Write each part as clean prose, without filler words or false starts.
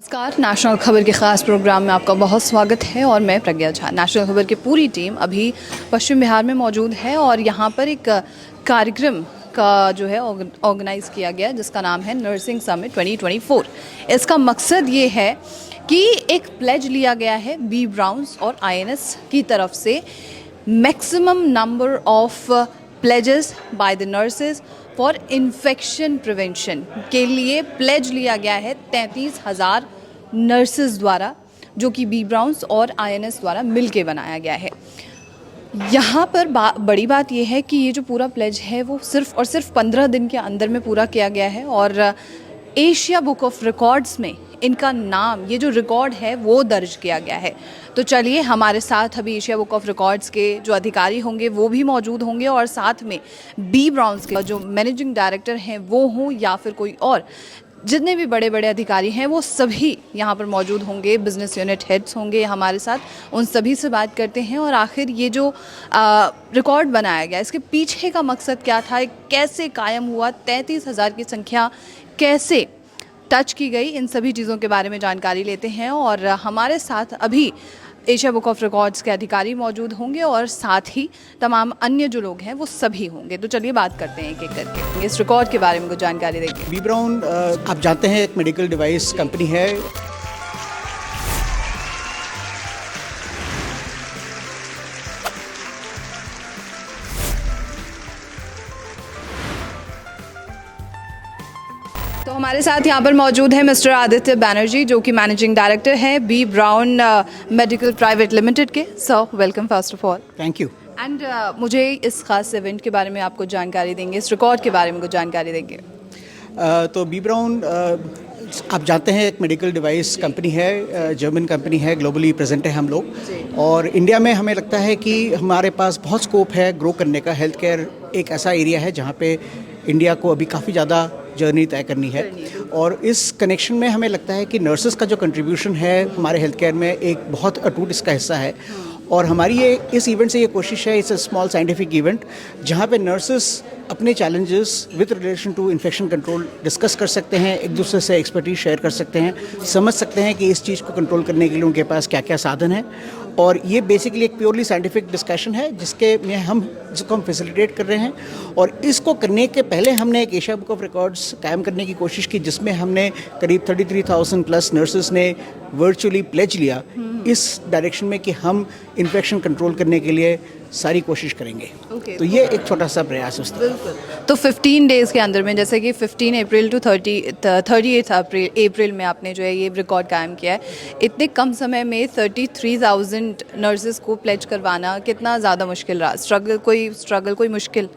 नमस्कार, नेशनल खबर के ख़ास प्रोग्राम में आपका बहुत स्वागत है और मैं प्रज्ञा झा। नेशनल खबर की पूरी टीम अभी पश्चिम बिहार में मौजूद है और यहाँ पर एक कार्यक्रम का जो है ऑर्गेनाइज़ किया गया जिसका नाम है नर्सिंग समिट 2024। इसका मकसद ये है कि एक प्लेज लिया गया है बी ब्राउन्स और आईएनएस की तरफ से maximum number of pledges by the nurses for infection prevention के लिए प्लेज लिया गया है 33,000 नर्सेज द्वारा, जो कि बी ब्राउन्स और आईएनएस द्वारा मिलके बनाया गया है। यहाँ पर बड़ी बात यह है कि ये जो पूरा प्लेज है वो सिर्फ और सिर्फ 15 दिन के अंदर में पूरा किया गया है और एशिया बुक ऑफ रिकॉर्ड्स में इनका नाम, ये जो रिकॉर्ड है वो दर्ज किया गया है। तो चलिए, हमारे साथ अभी एशिया बुक ऑफ रिकॉर्ड्स के जो अधिकारी होंगे वो भी मौजूद होंगे और साथ में बी ब्राउन्स के जो मैनेजिंग डायरेक्टर हैं वो हों या फिर कोई और, जितने भी बड़े बड़े अधिकारी हैं वो सभी यहाँ पर मौजूद होंगे, बिजनेस यूनिट हेड्स होंगे हमारे साथ। उन सभी से बात करते हैं और आखिर ये जो रिकॉर्ड बनाया गया इसके पीछे का मकसद क्या था, कैसे कायम हुआ, 33,000 की संख्या कैसे टच की गई, इन सभी चीज़ों के बारे में जानकारी लेते हैं। और हमारे साथ अभी एशिया बुक ऑफ रिकॉर्ड्स के अधिकारी मौजूद होंगे और साथ ही तमाम अन्य जो लोग हैं वो सभी होंगे। तो चलिए बात करते हैं एक एक करके इस रिकॉर्ड के बारे में कुछ जानकारी देंगे। बी ब्राउन आप जानते हैं एक मेडिकल डिवाइस कंपनी है। तो हमारे साथ यहाँ पर मौजूद है मिस्टर आदित्य बैनर्जी, जो कि मैनेजिंग डायरेक्टर हैं B Brown medical private limited के। Sir, welcome first of all. Thank you. And मुझे इस खास इवेंट के बारे में आपको जानकारी देंगे, इस रिकॉर्ड के बारे में कुछ जानकारी देंगे। तो बी ब्राउन आप जानते हैं एक मेडिकल डिवाइस कंपनी है, जर्मन कंपनी है, ग्लोबली प्रेजेंट है हम लोग। और इंडिया में हमें लगता है कि हमारे पास बहुत स्कोप है ग्रो करने का। हेल्थ केयर एक ऐसा एरिया है जहाँ पे इंडिया को अभी काफ़ी ज़्यादा जर्नी तय करनी है और इस कनेक्शन में हमें लगता है कि नर्सेस का जो कंट्रीब्यूशन है हमारे हेल्थ केयर में एक बहुत अटूट इसका हिस्सा है। और हमारी ये इस इवेंट से ये कोशिश है, it's a small scientific event जहाँ पे नर्सेस अपने challenges with relation to infection control discuss कर सकते हैं, एक दूसरे से एक्सपर्टीज शेयर कर सकते हैं, समझ सकते हैं कि इस चीज़ को कंट्रोल करने के लिए उनके पास क्या क्या साधन है। और ये बेसिकली एक प्योरली साइंटिफिक डिस्कशन है जिसको हम फैसिलिटेट कर रहे हैं। और इसको करने के पहले हमने एक एशिया बुक ऑफ रिकॉर्ड्स कायम करने की कोशिश की जिसमें हमने करीब 33,000 प्लस नर्सेस ने वर्चुअली प्लेज लिया इस डायरेक्शन में कि हम इन्फेक्शन कंट्रोल करने के लिए सारी कोशिश करेंगे। तो ये एक छोटा सा प्रयास है। बिल्कुल। तो 15 डेज़ के अंदर में, जैसे कि 15 अप्रैल टू 38 अप्रैल में आपने जो है ये रिकॉर्ड कायम किया है, इतने कम समय में 33,000 नर्सेज को प्लेज करवाना कितना ज़्यादा मुश्किल रहा? स्ट्रगल कोई मुश्किल?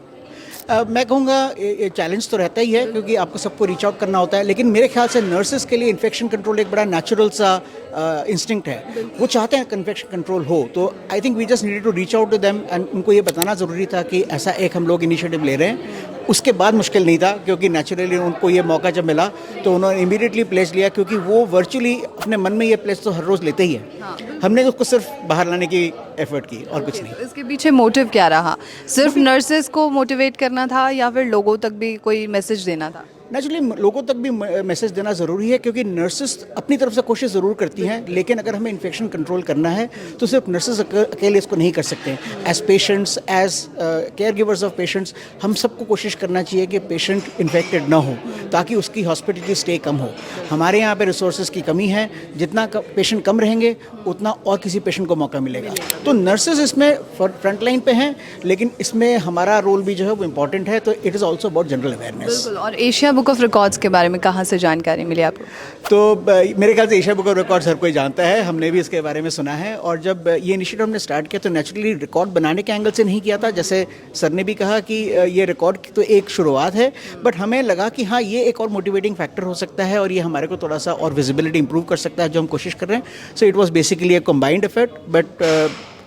मैं कहूँगा ये चैलेंज तो रहता ही है क्योंकि आपको सबको रीच आउट करना होता है, लेकिन मेरे ख्याल से नर्सेस के लिए इन्फेक्शन कंट्रोल एक बड़ा नेचुरल सा इंस्टिंक्ट है। वो चाहते हैं इन्फेक्शन कंट्रोल हो, तो I think we just needed to reach out to them and उनको ये बताना ज़रूरी था कि ऐसा एक हम लोग इनिशिएटिव ले रहे हैं। उसके बाद मुश्किल नहीं था क्योंकि नेचुरली उनको ये मौका जब मिला तो उन्होंने इमीडिएटली प्लेस लिया, क्योंकि वो वर्चुअली अपने मन में ये प्लेस तो हर रोज़ लेते ही है। हमने उसको सिर्फ बाहर लाने की एफर्ट की और कुछ नहीं। इसके पीछे मोटिव क्या रहा? सिर्फ नर्सेज को मोटिवेट करना था या फिर लोगों तक भी कोई मैसेज देना था? नेचुरली लोगों तक भी मैसेज देना ज़रूरी है क्योंकि नर्सेस अपनी तरफ से कोशिश ज़रूर करती हैं, लेकिन अगर हमें इन्फेक्शन कंट्रोल करना है तो सिर्फ नर्सेस अकेले इसको नहीं कर सकते। As patients, as caregivers of patients, हम सबको कोशिश करना चाहिए कि पेशेंट इन्फेक्टेड ना हो ताकि उसकी हॉस्पिटल स्टे कम हो। हमारे यहाँ पे रिसोर्सेज की कमी है, जितना पेशेंट कम रहेंगे उतना और किसी पेशेंट को मौका मिलेगा। तो नर्सेज इसमें फ्रंट लाइन पे हैं, लेकिन इसमें हमारा रोल भी जो है वो इम्पॉर्टेंट है। तो it is also about general awareness. और एशिया बुक ऑफ रिकॉर्ड्स के बारे में कहाँ से जानकारी मिली आपको? तो मेरे ख्याल से एशिया बुक ऑफ रिकॉर्ड्स हर कोई जानता है, हमने भी इसके बारे में सुना है। और जब ये इनिशिएटिव हमने स्टार्ट किया तो नेचुरली रिकॉर्ड बनाने के एंगल से नहीं किया था, जैसे सर ने भी कहा कि ये रिकॉर्ड की तो एक शुरुआत है, बट हमें लगा कि हाँ ये एक और मोटिवेटिंग फैक्टर हो सकता है और ये हमारे को थोड़ा सा और विजिबिलिटी इंप्रूव कर सकता है जो हम कोशिश कर रहे हैं। So it was basically A combined effort, but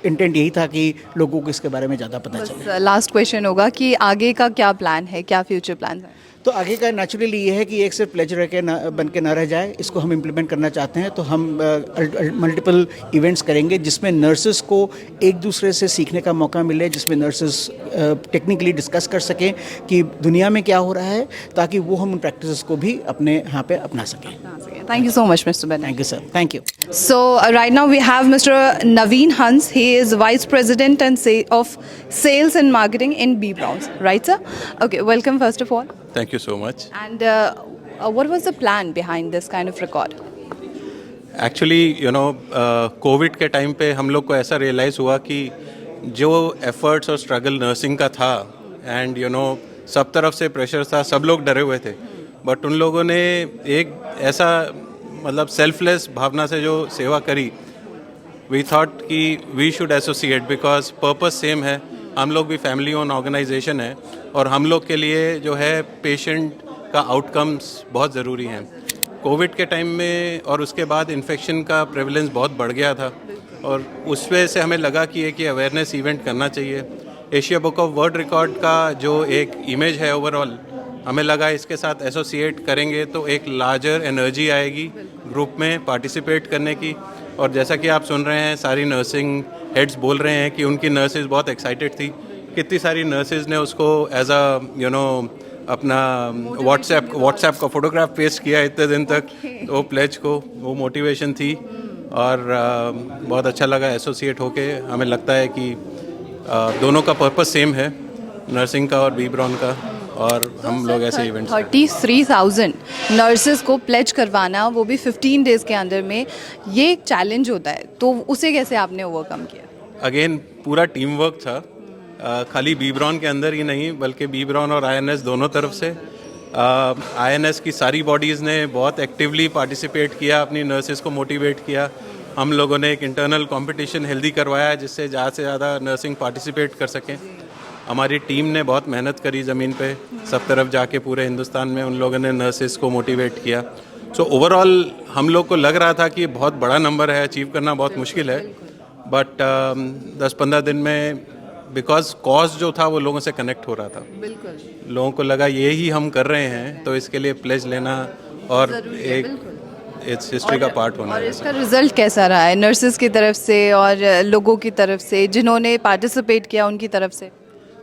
intent यही था कि लोगों को इसके बारे में ज़्यादा पता चले। लास्ट क्वेश्चन होगा कि आगे का क्या प्लान है, क्या फ्यूचर प्लान है? तो आगे का नेचुरली ये है कि एक सिर्फ प्लेजर बन के ना रह जाए, इसको हम इम्प्लीमेंट करना चाहते हैं। तो हम मल्टीपल इवेंट्स करेंगे जिसमें नर्सेस को एक दूसरे से सीखने का मौका मिले, जिसमें नर्सेस टेक्निकली डिस्कस कर सकें कि दुनिया में क्या हो रहा है, ताकि वो हम उन प्रैक्टिसेस को भी अपने यहाँ पे अपना सकें। Thank you so much, Mr. Bennett. Thank you sir, thank you. So right now we have Mr. Naveen Hans. He is Vice President of Sales and Marketing in B Browns. Right, sir? Okay, welcome first of all. Thank you so much. And what was the plan behind this kind of record? Actually Covid के time पे हम लोग को ऐसा realise हुआ कि जो efforts और स्ट्रगल नर्सिंग का था एंड सब तरफ से प्रेशर था, सब लोग डरे हुए थे, बट उन लोगों ने एक ऐसा मतलब सेल्फलेस भावना से जो सेवा करी, वी थॉट कि we should associate because purpose same है. हम लोग भी फैमिली ओन ऑर्गेनाइजेशन है और हम लोग के लिए जो है पेशेंट का आउटकम्स बहुत ज़रूरी हैं. कोविड के टाइम में और उसके बाद इन्फेक्शन का प्रेवलेंस बहुत बढ़ गया था और उस वजह से हमें लगा कि एक अवेयरनेस इवेंट करना चाहिए. Asia book of world record का जो एक इमेज है ओवरऑल, हमें लगा इसके साथ एसोसिएट करेंगे तो एक लार्जर एनर्जी आएगी ग्रुप में पार्टिसिपेट करने की. और जैसा कि आप सुन रहे हैं, सारी नर्सिंग हेड्स बोल रहे हैं कि उनकी नर्सेज बहुत एक्साइटेड थी. कितनी सारी नर्सेज ने उसको एज अ अपना व्हाट्सएप का फोटोग्राफ पेस्ट किया इतने दिन तक. वो प्लेज को वो मोटिवेशन थी और बहुत अच्छा लगा एसोसिएट होके. हमें लगता है कि दोनों का पर्पस सेम है, नर्सिंग का और बी ब्राउन का, और हम लोग ऐसे इवेंट्स 33,000 नर्सेज को प्लेज करवाना, वो भी 15 डेज के अंदर में, ये एक चैलेंज होता है. तो उसे कैसे आपने ओवरकम किया? अगेन पूरा टीम वर्क था, खाली बी ब्राउन के अंदर ही नहीं बल्कि बी ब्राउन और आईएनएस दोनों तरफ से. आईएनएस की सारी बॉडीज़ ने बहुत एक्टिवली पार्टिसिपेट किया, अपनी नर्सेज को मोटिवेट किया. हम लोगों ने एक इंटरनल कंपटीशन हेल्दी करवाया जिससे ज़्यादा से ज़्यादा नर्सिंग पार्टिसिपेट कर सकें. हमारी टीम ने बहुत मेहनत करी ज़मीन पे, सब तरफ जाके पूरे हिंदुस्तान में उन लोगों ने नर्सेज को मोटिवेट किया. सो ओवरऑल हम लोग को लग रहा था कि बहुत बड़ा नंबर है, अचीव करना बहुत मुश्किल है, बट 10-15 दिन में बिकॉज कॉज जो था वो लोगों से कनेक्ट हो रहा था. बिल्कुल, लोगों को लगा ये ही हम कर रहे हैं तो इसके लिए प्लेज लेना और एक इट्स हिस्ट्री का पार्ट होना और है. इसका रिजल्ट कैसा रहा है नर्सेज की तरफ से और लोगों की तरफ से जिन्होंने पार्टिसिपेट किया उनकी तरफ से?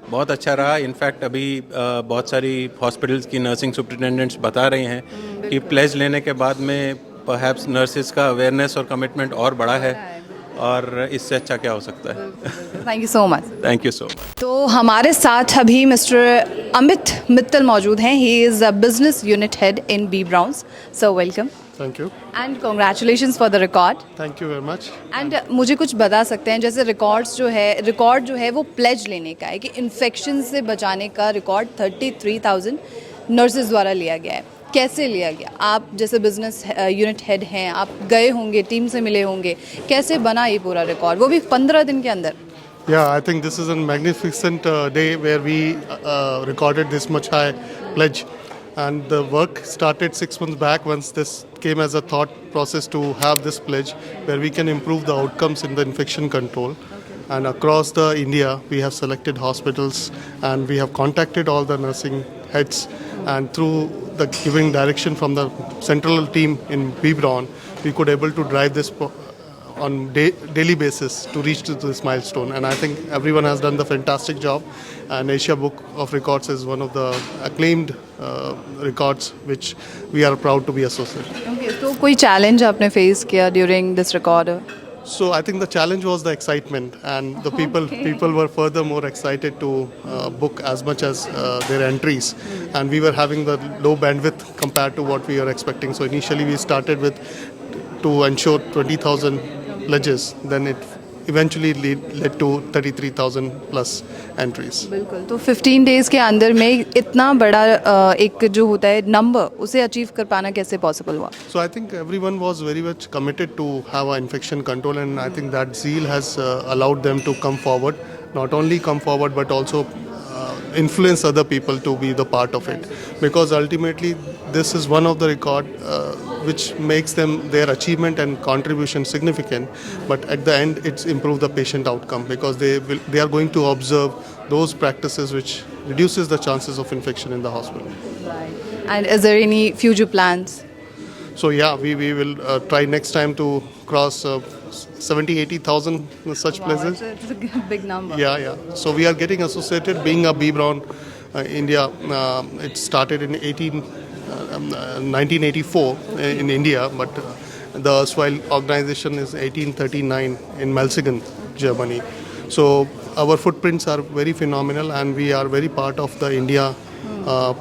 बहुत अच्छा रहा. इनफैक्ट अभी बहुत सारी हॉस्पिटल्स की नर्सिंग सुपरिटेंडेंट्स बता रहे हैं कि प्लेज लेने के बाद में परहैप्स नर्सेज का अवेयरनेस और कमिटमेंट और बड़ा है, और इससे अच्छा क्या हो सकता है. Thank you so much. Thank you so much. तो हमारे साथ अभी मिस्टर अमित मित्तल मौजूद हैं. He is a business unit head in B Brauns. So welcome Thank you. And congratulations for the record. Thank you very much. And मुझे कुछ बता सकते हैं, जैसे रिकॉर्ड जो है वो प्लेज लेने का है कि इन्फेक्शन से बचाने का रिकॉर्ड 33,000 नर्सेज द्वारा लिया गया है. कैसे लिया गया? आप जैसे बिजनेस यूनिट हेड हैं, आप गए होंगे, टीम से मिले होंगे, कैसे बना ये पूरा रिकॉर्ड, वो भी 15 दिन के अंदर? Yeah, I think this is a magnificent day where we recorded this much high pledge. And the work started 6 months back once this came as a thought process to have this pledge where we can improve the outcomes in the infection control. And across the India, we have selected hospitals and we have contacted all the nursing heads. And through the giving direction from the central team in B Brown, we could able to drive this on daily basis to reach to this milestone. And I think everyone has done the fantastic job. And Asia Book of Records is one of the acclaimed records which we are proud to be associated. Okay, तो कोई challenge आपने face किया during this record? So I think the challenge was the excitement, and the people were further more excited to book as much as their entries, and we were having the low bandwidth compared to what we were expecting. So initially we started with to ensure 20,000 pledges, then it eventually led to 33,000 plus entries. बिल्कुल. तो 15 days के अंदर में इतना बड़ा एक जो होता है नंबर, उसे अचीव कर पाना कैसे पॉसिबल हुआ? So I think everyone was very much committed to have an infection control, and I think that zeal has allowed them to come forward. Not only come forward, but also influence other people to be the part of it. Because ultimately, this is one of the record which makes them their achievement and contribution significant. But at the end, it's improve the patient outcome because they are going to observe those practices which reduces the chances of infection in the hospital. And is there any future plans? So yeah, we will try next time to cross 70,000-80,000 such places. It's a big number. Yeah. So we are getting associated. Being a B Brown India, it started in 1984 in India, but the erstwhile organization is 1839 in Melzigen, Germany. So our footprints are very phenomenal, and we are very part of the India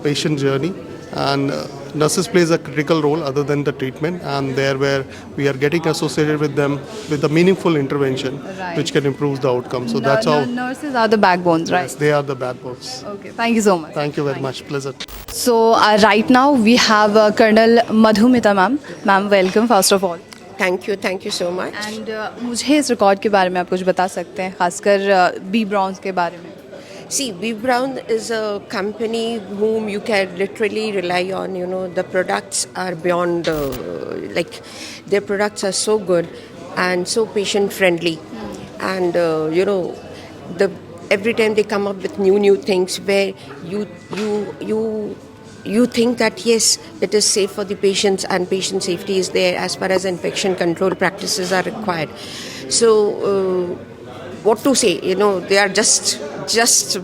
patient journey. And nurses plays a critical role other than the treatment, and there where we are getting associated with them with a meaningful intervention, which can improve the outcome. So that's how. Nurses are the backbones, right? Yes, they are the backbones. Okay, thank you so much. Thank you very much. Pleasure. So right now we have Colonel Madhumita ma'am. Ma'am, welcome first of all. Thank you so much. And मुझे इस record के बारे में आप कुछ बता सकते हैं, खासकर बी ब्राउन्स के बारे में. See, B Brown is a company whom you can literally rely on. You know, the products are beyond, like, their products are so good and so patient friendly. And, you know, every time they come up with new things where you think that yes, it is safe for the patients and patient safety is there as far as infection control practices are required. So, what to say? You know, they are just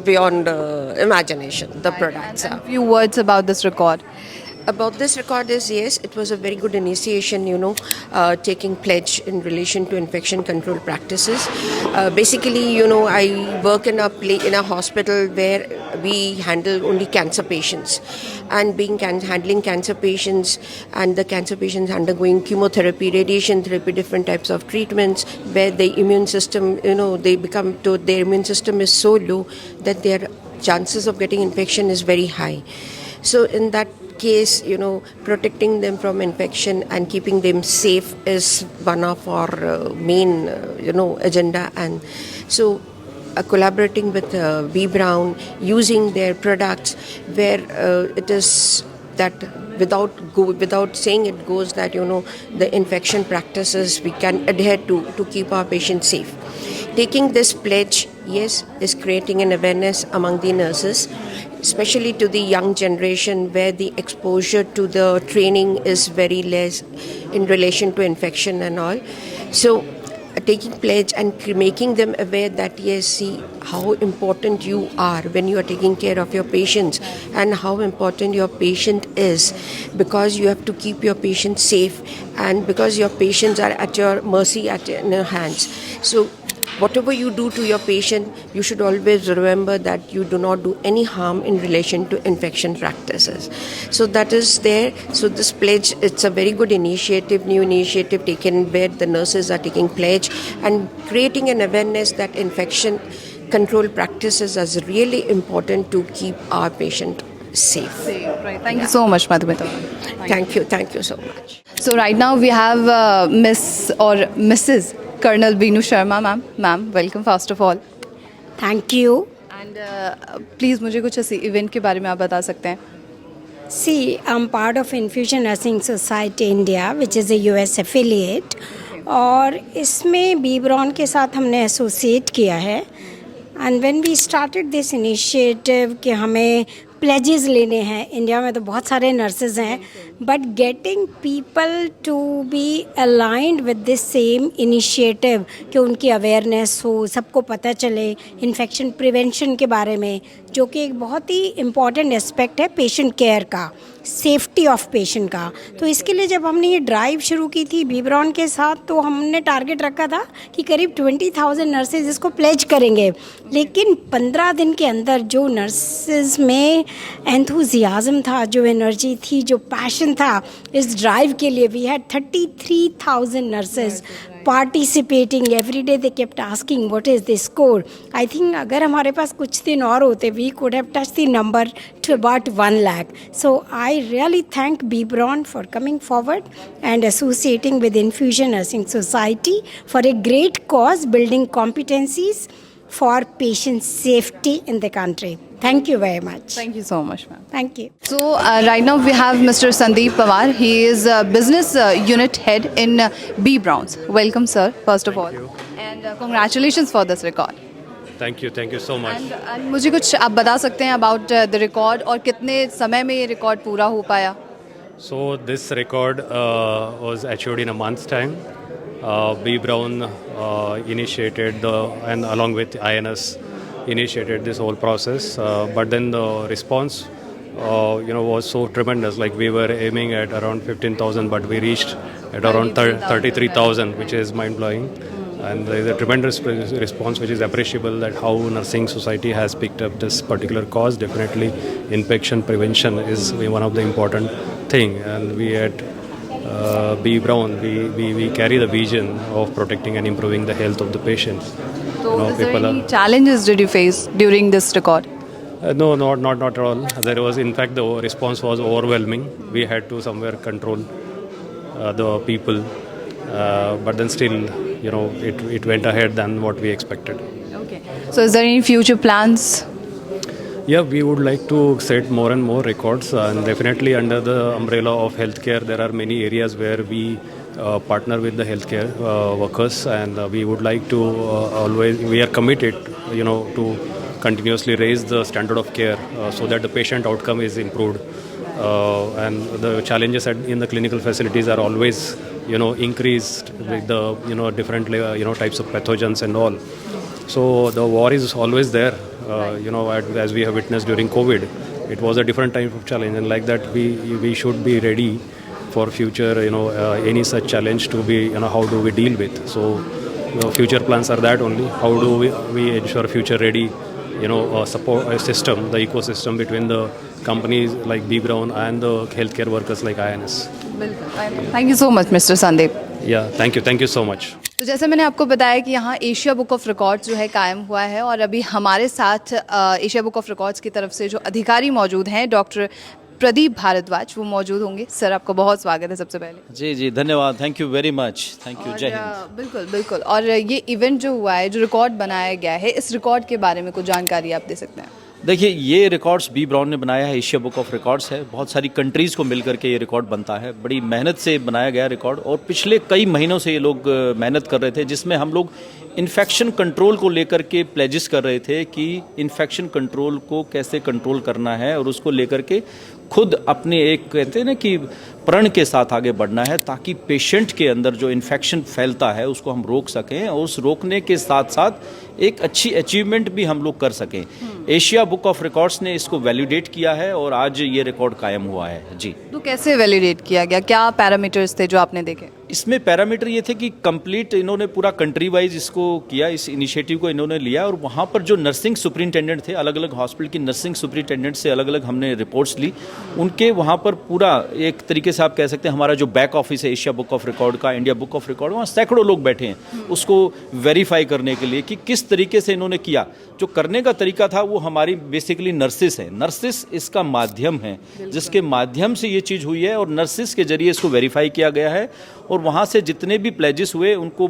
beyond imagination. The products are. A few words about this record. About this record is, yes, it was a very good initiation, you know, taking pledge in relation to infection control practices. Basically, you know, I work in a hospital where we handle only cancer patients, and handling cancer patients and the cancer patients undergoing chemotherapy, radiation therapy, different types of treatments, where the immune system, you know, their immune system is so low that their chances of getting infection is very high. So in that case, you know, protecting them from infection and keeping them safe is one of our main, you know, agenda. And so collaborating with B Brown, using their products, where it is that without saying it goes that, you know, the infection practices we can adhere to keep our patients safe. Taking this pledge, yes, is creating an awareness among the nurses, especially to the young generation where the exposure to the training is very less in relation to infection and all. So taking pledge and making them aware that yes, see how important you are when you are taking care of your patients and how important your patient is, because you have to keep your patient safe and because your patients are at your mercy, in your hands. So whatever you do to your patient, you should always remember that you do not do any harm in relation to infection practices. So that is there. So this pledge, it's a very good initiative, new initiative taken where the nurses are taking pledge and creating an awareness that infection control practices are really important to keep our patient safe. Right. Thank you so much, Madhumita. Thank you so much. So right now we have Miss or Mrs. Colonel Beenu Sharma, ma'am. Ma'am, welcome first of all. Thank you. And please मुझे कुछ ऐसी event के बारे में आप बता सकते हैं. See, I'm part of Infusion Nursing Society India, which is a US affiliate. और इसमें बी ब्राउन के साथ हमने एसोसिएट किया है. And when we started this initiative कि हमें प्लेजेस लेने हैं, इंडिया में तो बहुत सारे नर्सेज हैं, but getting people to be aligned with this same initiative कि उनकी अवेयरनेस हो, सबको पता चले इन्फेक्शन प्रिवेंशन के बारे में, जो कि एक बहुत ही इम्पॉर्टेंट एस्पेक्ट है पेशेंट केयर का, सेफ्टी ऑफ पेशेंट का. तो इसके लिए जब हमने ये ड्राइव शुरू की थी बी ब्राउन के साथ, तो हमने टारगेट रखा था कि करीब 20,000 नर्सेज इसको प्लेज करेंगे. लेकिन 15 दिन के अंदर जो नर्सेज में एंथुजियाज्म था, जो एनर्जी थी, जो पैशन था इस ड्राइव के लिए, we had 33,000 nurses participating. Every day they kept asking what is the score. I think अगर हमारे पास कुछ दिन और होते, we could have touched the number to about 1 lakh. So I really thank B Brown for coming forward and associating with Infusion Nursing Society for a great cause, building competencies for patient safety in the country. Thank you very much. Thank you so much, ma'am. Thank you. So right now we have Mr. Sandeep Pawar. He is business unit head in B Browns. Welcome, sir. First of all, and congratulations for this record. Thank you so much. And मुझे कुछ आप बता सकते हैं about the record और कितने समय में ये record पूरा हो पाया? So this record was achieved in a month's time. B Brown initiated and along with INS initiated this whole process, but then the response was so tremendous. Like we were aiming at around 15,000, but we reached at around 33,000, which is mind-blowing. And there is a tremendous response, which is appreciable, that how nursing society has picked up this particular cause. Definitely, infection prevention is one of the important thing. And we at B. Brown, we carry the vision of protecting and improving the health of the patients. So, is there any challenges did you face during this record? No, not at all. There was, in fact, the response was overwhelming. We had to somewhere control the people, but then still, it went ahead than what we expected. Okay. So, is there any future plans? Yeah, we would like to set more and more records, and definitely under the umbrella of healthcare, there are many areas where we partner with the healthcare workers, and we would like to we are committed, to continuously raise the standard of care so that the patient outcome is improved. And the challenges in the clinical facilities are always, increased with the, different, types of pathogens and all. So the war is always there, as we have witnessed during COVID. It was a different type of challenge, and like that we should be ready for future, any such challenge to be, how do we deal with. So future plans are that only. How do we ensure future ready, support system, the ecosystem between the companies like B. Brown and the healthcare workers like INS. Thank you so much, Mr. Sandeep. Yeah, thank you so much. तो जैसे मैंने आपको बताया कि यहाँ Asia book of records जो है कायम हुआ है, और अभी हमारे साथ एशिया बुक ऑफ रिकॉर्ड्स की तरफ से जो अधिकारी मौजूद हैं, डॉक्टर प्रदीप भारद्वाज, वो मौजूद होंगे। सर, आपका बहुत स्वागत है सबसे पहले। जी धन्यवाद, thank you very much, thank you, Jai Hind. बिल्कुल। और ये इवेंट जो हुआ है, जो रिकॉर्ड बनाया गया है, इस रिकॉर्ड के बारे में कुछ जानकारी आप दे सकते हैं? देखिए, ये रिकॉर्ड्स बी ब्राउन ने बनाया है, एशिया बुक ऑफ रिकॉर्ड्स है। बहुत सारी कंट्रीज़ को मिलकर के ये रिकॉर्ड बनता है। बड़ी मेहनत से बनाया गया रिकॉर्ड, और पिछले कई महीनों से ये लोग मेहनत कर रहे थे, जिसमें हम लोग इन्फेक्शन कंट्रोल को लेकर के प्लेजेस कर रहे थे कि इन्फेक्शन कंट्रोल को कैसे कंट्रोल करना है, और उसको लेकर के खुद अपने एक, कहते हैं ना कि प्रण के साथ आगे बढ़ना है, ताकि पेशेंट के अंदर जो इन्फेक्शन फैलता है उसको हम रोक सकें, और उस रोकने के साथ साथ एक अच्छी अचीवमेंट भी हम लोग कर सकें। एशिया बुक ऑफ रिकॉर्ड्स ने इसको वैलिडेट किया है, और आज ये रिकॉर्ड कायम हुआ है। जी, तो कैसे वैलिडेट किया गया, क्या पैरामीटर्स थे जो आपने देखे? इसमें पैरामीटर ये थे कि कंप्लीट इन्होंने पूरा कंट्री वाइज इसको किया, इस इनिशिएटिव को इन्होंने लिया, और वहाँ पर जो नर्सिंग सुपरिटेंडेंट थे, अलग अलग हॉस्पिटल की नर्सिंग सुपरिटेंडेंट से अलग अलग हमने रिपोर्ट्स ली। उनके वहाँ पर पूरा एक तरीके से आप कह सकते हैं, हमारा जो बैक ऑफिस है एशिया बुक ऑफ रिकॉर्ड का, इंडिया बुक ऑफ रिकॉर्ड, वहाँ सैकड़ों लोग बैठे हैं उसको वेरीफाई करने के लिए कि किस तरीके से इन्होंने किया। जो करने का तरीका था वो हमारी बेसिकली नर्सिस है, नर्सिस इसका माध्यम है जिसके माध्यम से ये चीज़ हुई है, और नर्सिस के जरिए इसको वेरीफाई किया गया है। और वहाँ से जितने भी प्लेजेस हुए उनको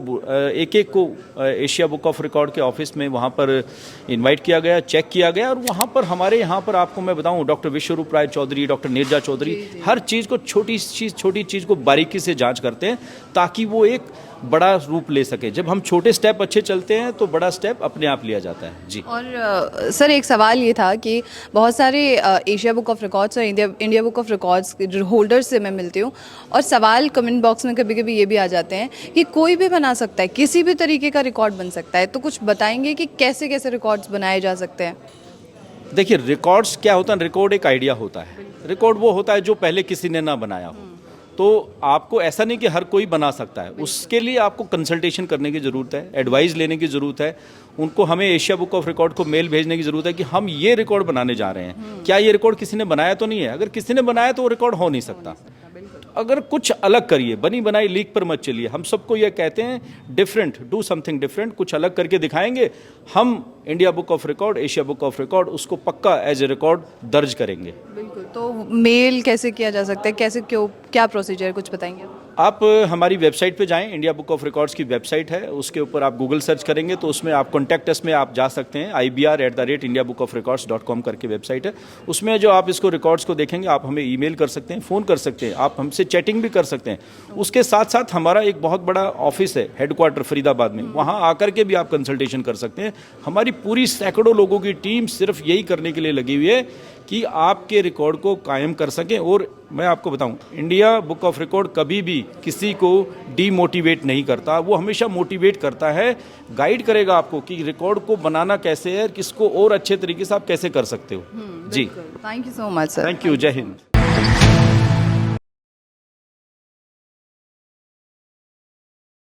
एक एक को एशिया बुक ऑफ रिकॉर्ड के ऑफिस में वहाँ पर इनवाइट किया गया, चेक किया गया, और वहाँ पर हमारे यहाँ पर आपको मैं बताऊँ, डॉक्टर विश्वरूप राय चौधरी, डॉक्टर नीरजा चौधरी हर चीज़ को, छोटी चीज़ को बारीकी से जांच करते हैं, ताकि वो एक बड़ा रूप ले सके। जब हम छोटे स्टेप अच्छे चलते हैं तो बड़ा स्टेप अपने आप लिया जाता है। जी, और सर, एक सवाल ये था कि बहुत सारे एशिया बुक ऑफ रिकॉर्ड्स और इंडिया बुक ऑफ रिकॉर्ड्स के जो होल्डर्स से मैं मिलती हूँ, और सवाल कमेंट बॉक्स में कभी कभी ये भी आ जाते हैं कि कोई भी बना सकता है, किसी भी तरीके का रिकॉर्ड बन सकता है, तो कुछ बताएंगे कि कैसे कैसे रिकॉर्ड्स बनाए जा सकते हैं? देखिए, रिकॉर्ड्स क्या होता है, रिकॉर्ड एक आइडिया होता है। रिकॉर्ड वो होता है जो पहले किसी ने ना बनाया हो। तो आपको ऐसा नहीं कि हर कोई बना सकता है, उसके लिए आपको कंसल्टेशन करने की ज़रूरत है, एडवाइस लेने की ज़रूरत है। उनको, हमें एशिया बुक ऑफ रिकॉर्ड को मेल भेजने की ज़रूरत है कि हम ये रिकॉर्ड बनाने जा रहे हैं, क्या ये रिकॉर्ड किसी ने बनाया तो नहीं है? अगर किसी ने बनाया तो वो रिकॉर्ड हो नहीं सकता। अगर कुछ अलग करिए, बनी बनाई लीक पर मत चलिए। हम सबको ये कहते हैं डिफरेंट, डू समथिंग डिफरेंट, कुछ अलग करके दिखाएंगे। हम India book of record, Asia book of record, उसको पक्का एज ए रिकॉर्ड दर्ज करेंगे। बिल्कुल। तो मेल कैसे किया जा सकता है, कैसे, क्यों, क्या प्रोसीजर है, कुछ बताएंगे? आप हमारी वेबसाइट पे जाएं, इंडिया बुक ऑफ रिकॉर्ड्स की वेबसाइट है, उसके ऊपर आप गूगल सर्च करेंगे तो उसमें आप कॉन्टैक्ट अस में आप जा सकते हैं। ibr@indiabookofrecords.com करके वेबसाइट है, उसमें जो आप इसको रिकॉर्ड्स को देखेंगे, आप हमें ईमेल कर सकते हैं, फ़ोन कर सकते हैं, आप हमसे चैटिंग भी कर सकते हैं। उसके साथ साथ हमारा एक बहुत बड़ा ऑफिस है, हेडक्वार्टर फरीदाबाद में, वहाँ आकर के भी आप कंसल्टेशन कर सकते हैं। हमारी पूरी सैकड़ों लोगों की टीम सिर्फ यही करने के लिए लगी हुई है कि आपके रिकॉर्ड को कायम कर सकें। और मैं आपको बताऊं, इंडिया बुक ऑफ रिकॉर्ड कभी भी किसी को डीमोटिवेट नहीं करता, वो हमेशा मोटिवेट करता है, गाइड करेगा आपको कि रिकॉर्ड को बनाना कैसे है, किसको और अच्छे तरीके से आप कैसे कर सकते हो। जी, thank you so much sir. Thank you, Jai Hind.